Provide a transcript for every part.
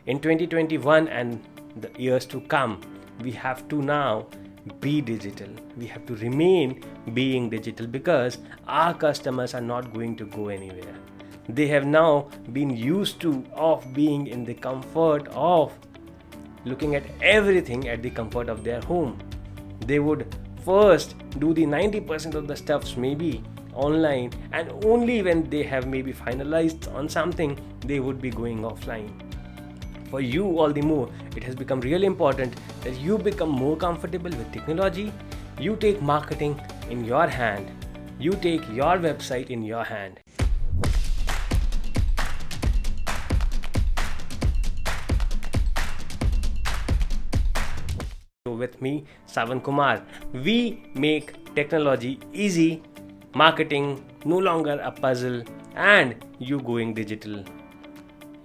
In 2021 and the years to come, we have to now be digital. We have to remain being digital because our customers are not going to go anywhere. They have now been used to of being in the comfort of looking at everything at the comfort of their home. They would first do the 90% of the stuffs maybe online, and only when they have maybe finalized on something they would be going offline. For you all the more, it has become really important that you become more comfortable with technology. You take marketing in your hand. You take your website in your hand. With me, Savan Kumar, we make technology easy, marketing no longer a puzzle, and you going digital.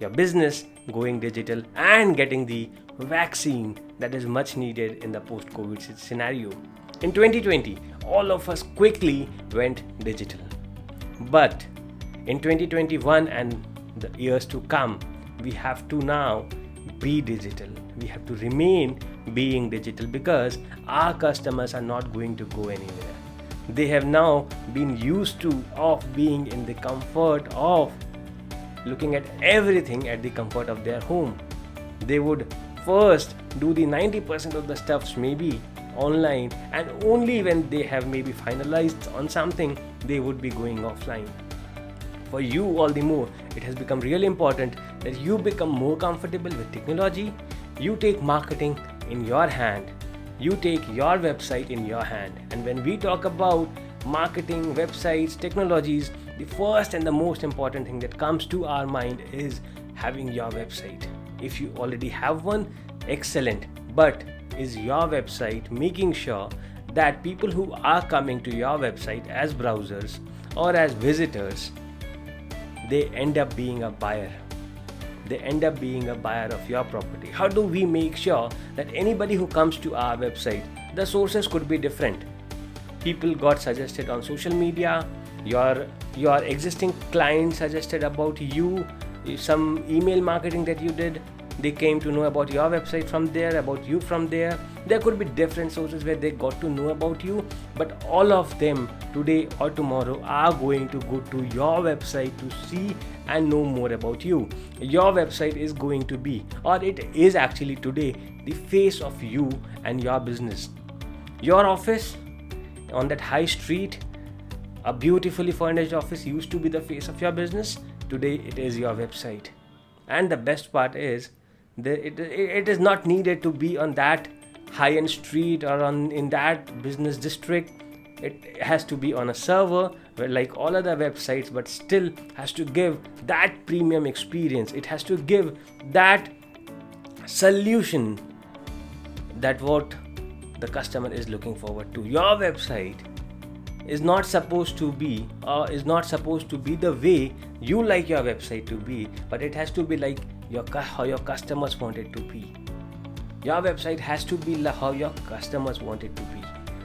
Your business going digital and getting the vaccine that is much needed in the post-COVID scenario. In 2020, all of us quickly went digital. But in 2021 and the years to come, we have to now be digital. We have to remain being digital because our customers are not going to go anywhere. They have now been used to of being in the comfort of looking at everything at the comfort of their home. They would first do the 90% of the stuffs maybe online, and only when they have maybe finalized on something they would be going offline. For you all the more, it has become really important that you become more comfortable with technology. You take marketing in your hand. You take your website in your hand. And when we talk about marketing, websites, technologies, the first and the most important thing that comes to our mind is having your website. If you already have one, excellent. But is your website making sure that people who are coming to your website as browsers or as visitors, they end up being a buyer? They end up being a buyer of your property. How do we make sure that anybody who comes to our website, the sources could be different? People got suggested on social media, your existing client suggested about you, some email marketing that you did, they came to know about your website from there, about you from there. There could be different sources where they got to know about you, but all of them today or tomorrow are going to go to your website to see and know more about you. Your website is going to be, or it is actually today, the face of you and your business. Your office on that high street, a beautifully furnished office, used to be the face of your business. Today it is your website. And the best part is it is not needed to be on that high-end street or in that business district. It has to be on a server where, like all other websites, but still has to give that premium experience. It has to give that solution that what the customer is looking forward to. Your website is not supposed to be the way you like your website to be, but it has to be like how your customers want it to be. Your website has to be how your customers want it to be.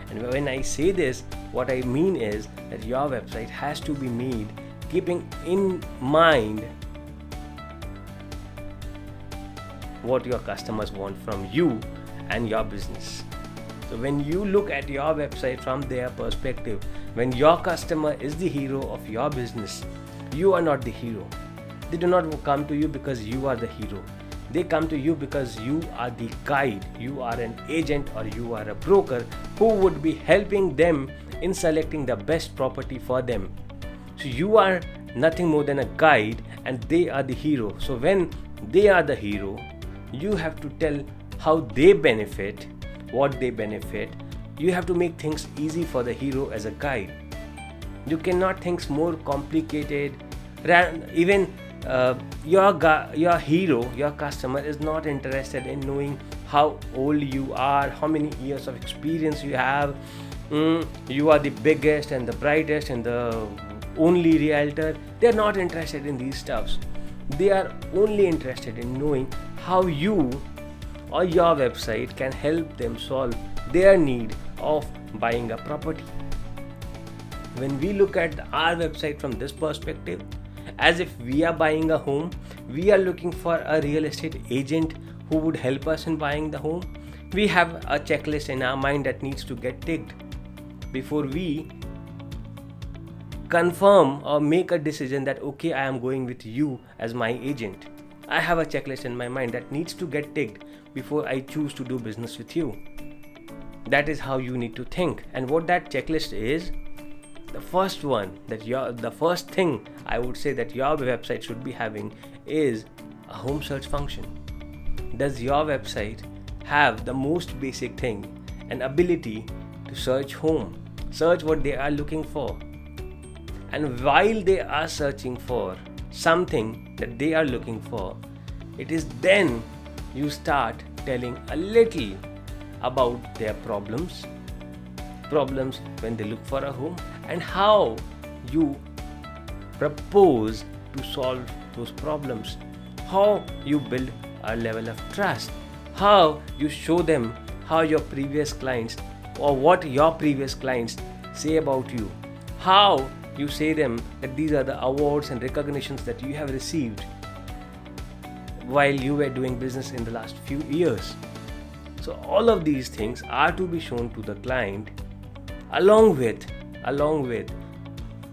And when I say this, what I mean is that your website has to be made keeping in mind what your customers want from you and your business. So when you look at your website from their perspective, when your customer is the hero of your business, you are not the hero. They do not come to you because you are the hero. They come to you because you are the guide. You are an agent or you are a broker who would be helping them in selecting the best property for them. So you are nothing more than a guide and they are the hero. So when they are the hero, you have to tell how they benefit, what they benefit. You have to make things easy for the hero as a guide. You cannot think more complicated. Even your hero, your customer is not interested in knowing how old you are, how many years of experience you have. You are the biggest and the brightest and the only realtor. They are not interested in these stuffs. They are only interested in knowing how you or your website can help them solve their need of buying a property. When we look at our website from this perspective, as if we are buying a home, we are looking for a real estate agent who would help us in buying the home, we have a checklist in our mind that needs to get ticked before we confirm or make a decision that okay, I am going with you as my agent. I have a checklist in my mind that needs to get ticked before I choose to do business with you. That is how you need to think. And what that checklist is, the first thing I would say that your website should be having is a home search function. Does your website have the most basic thing, an ability to search home, search what they are looking for? And while they are searching for something that they are looking for, it is then you start telling a little about their problems when they look for a home, and how you propose to solve those problems, how you build a level of trust, how you show them how your previous clients or what your previous clients say about you, how you say them that these are the awards and recognitions that you have received while you were doing business in the last few years. So all of these things are to be shown to the client along with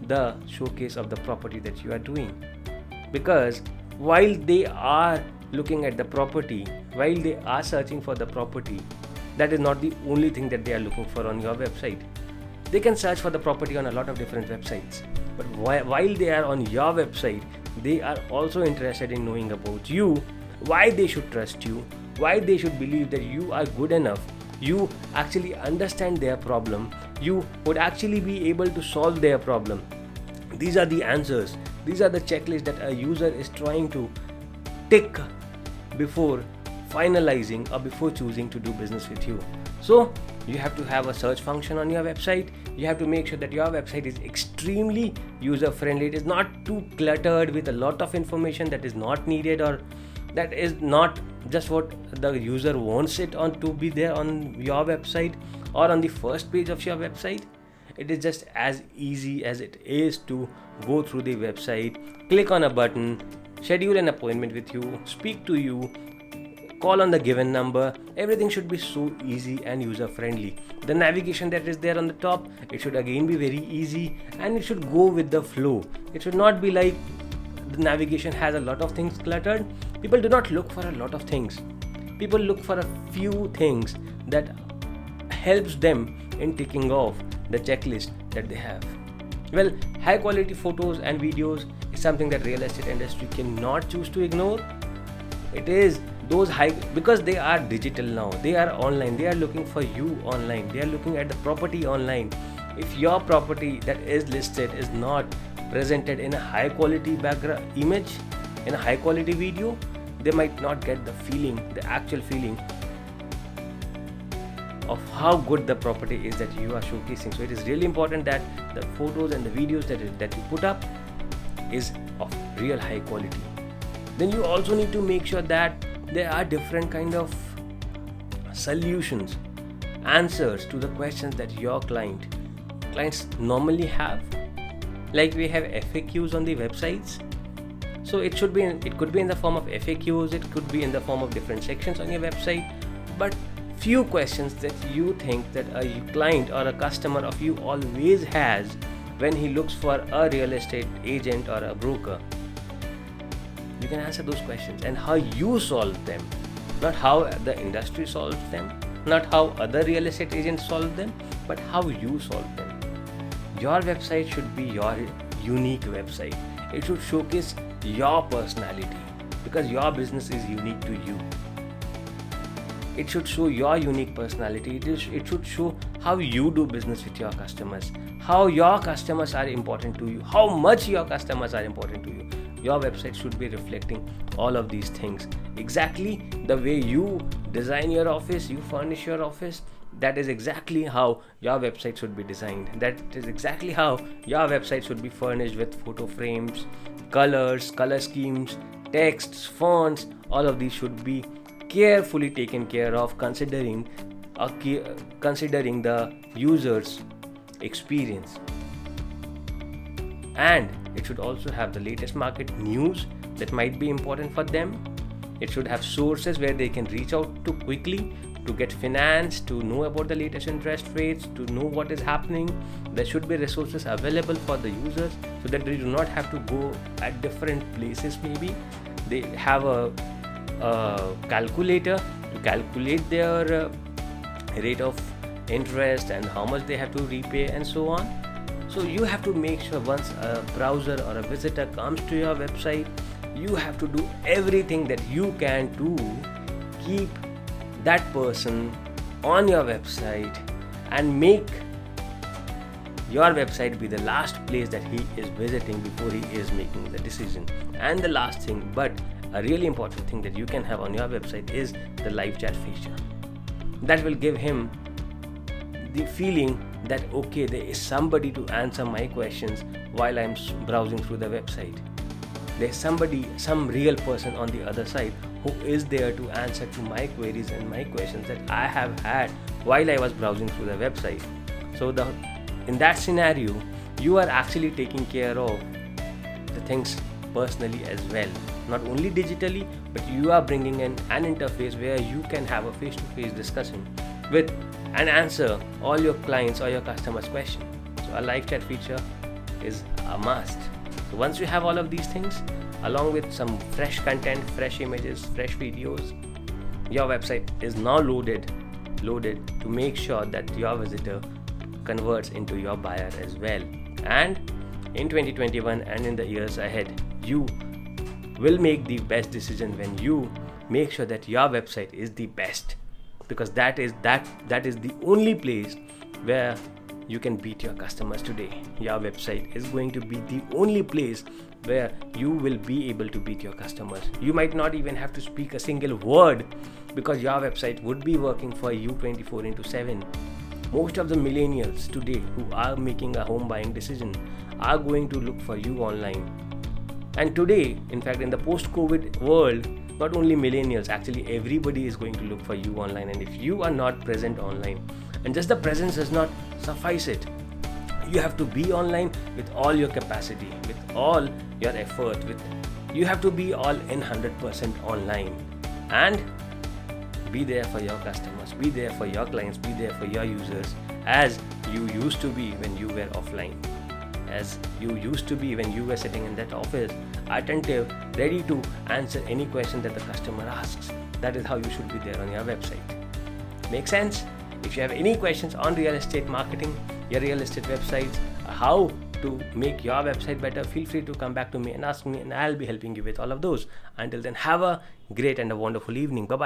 the showcase of the property that you are doing. Because while they are looking at the property, while they are searching for the property, that is not the only thing that they are looking for on your website. They can search for the property on a lot of different websites, but while they are on your website, they are also interested in knowing about you, why they should trust you, why they should believe that you are good enough, you actually understand their problem, you would actually be able to solve their problem. These are the answers, these are the checklists that a user is trying to tick before finalizing or before choosing to do business with you. So you have to have a search function on your website. You have to make sure that your website is extremely user friendly. It is not too cluttered with a lot of information that is not needed, or that is not just what the user wants it on to be there on your website or on the first page of your website. It is just as easy as it is to go through the website, click on a button, schedule an appointment with you, speak to you, call on the given number. Everything should be so easy and user friendly. The navigation that is there on the top, it should again be very easy, and it should go with the flow. It should not be like the navigation has a lot of things cluttered. People do not look for a lot of things. People look for a few things that helps them in ticking off the checklist that they have. Well, high quality photos and videos is something that real estate industry cannot choose to ignore. It is those high, because they are digital now, they are online, they are looking for you online, they are looking at the property online. If your property that is listed is not presented in a high quality background image, in a high quality video, they might not get the feeling, the actual feeling of how good the property is that you are showcasing. So it is really important that the photos and the videos that you put up is of real high quality. Then you also need to make sure that there are different kind of solutions, answers to the questions that your clients normally have. Like we have FAQs on the websites. So it could be in the form of FAQs, it could be in the form of different sections on your website, but few questions that you think that a client or a customer of you always has when he looks for a real estate agent or a broker. You can answer those questions, and how you solve them, not how the industry solves them, not how other real estate agents solve them, but how you solve them. Your website should be your unique website. It should showcase your personality, because your business is unique to you. It should show your unique personality. It should show how you do business with your customers, how your customers are important to you, how much your customers are important to you. Your website should be reflecting all of these things. Exactly the way you design your office, you furnish your office, that is exactly how your website should be designed. That is exactly how your website should be furnished with photo frames, colors, color schemes, texts, fonts. All of these should be carefully taken care of, considering the user's experience. And it should also have the latest market news, that might be important for them. It should have sources where they can reach out to quickly to get finance, to know about the latest interest rates, to know what is happening. There should be resources available for the users so that they do not have to go at different places. Maybe they have a calculator to calculate their rate of interest and how much they have to repay and so on. So you have to make sure once a browser or a visitor comes to your website, you have to do everything that you can to keep that person on your website and make your website be the last place that he is visiting before he is making the decision. And the last thing, but a really important thing that you can have on your website is the live chat feature. That will give him the feeling that okay, there is somebody to answer my questions while I'm browsing through the website. There's somebody, some real person on the other side who is there to answer to my queries and my questions that I have had while I was browsing through the website. So in that scenario, you are actually taking care of the things personally as well. Not only digitally, but you are bringing in an interface where you can have a face-to-face discussion with and answer all your clients or your customers' questions. So a live chat feature is a must. So once you have all of these things, along with some fresh content, fresh images, fresh videos, your website is now loaded to make sure that your visitor converts into your buyer as well. And in 2021 and in the years ahead, you will make the best decision when you make sure that your website is the best, because that is the only place where you can beat your customers today. Your website is going to be the only place where you will be able to beat your customers. You might not even have to speak a single word because your website would be working for you 24/7. Most of the millennials today who are making a home buying decision are going to look for you online. And today, in fact, in the post-COVID world, not only millennials, actually everybody is going to look for you online. And if you are not present online, and just the presence does not suffice it, you have to be online with all your capacity, with all your effort, you have to be all in 100% online and be there for your customers, be there for your clients, be there for your users as you used to be when you were offline, as you used to be when you were sitting in that office, attentive, ready to answer any question that the customer asks. That is how you should be there on your website. Make sense? If you have any questions on real estate marketing, your real estate websites, how to make your website better, feel free to come back to me and ask me, and I'll be helping you with all of those. Until then, have a great and a wonderful evening. Bye-bye.